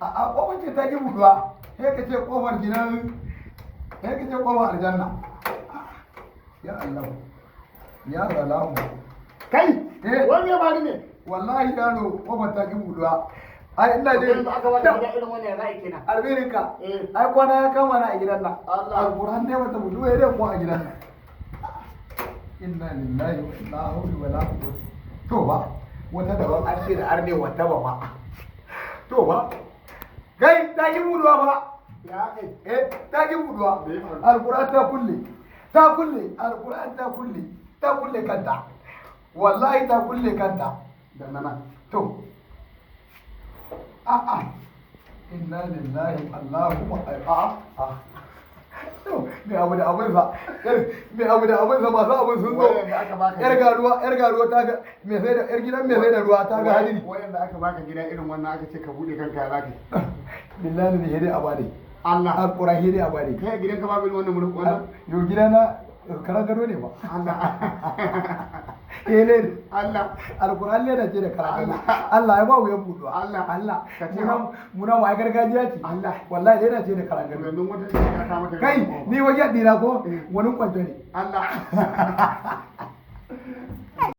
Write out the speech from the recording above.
a kofar ce ta ki buduwa sai ka ce kofar gidan sai ka ce kofar aljanna ya Allah ya zalahu kai wani ya bari ne wallahi yaro kofar ta ki buduwa ai ina je yanzu aka bada gida irin wannan ra'ayi kenan albirinka ai kwana ya kama na a gidan nan Allah alquran ne mata budu ya dai ko a gidan nan inna lillahi wa inna ilaihi raji'un to ba wata da ban arce da arne wata ba ba to ba kai ta yi buduwa ba ya kai ta yi buduwa alquran ta kulle alquran ta kulle kanta wallahi ta kulle kanta da nan to a'a inna lillahi allahumma a'a to me abu da abin sa masu abin sun zo yar garuwa ta ga me sai da yar gidan me sai da ruwa ta ga hadiri wayan da aka baka gida irin wannan aka ce ka bude kanka ya zaka billahi ne hede abade Allah alquran hede abade kai gidan ka babu wannan mulk wannan yo gidana karan gado ne ba Allah ne Allah alquran ne da ce da karan gado Allah ya ba wuya buduwa Allah muna wa gargajiya ce Allah wallahi dai da ce da karan gado yanzu wata ce ka mata kai ni wajen dina ko wani kwanto ne Allah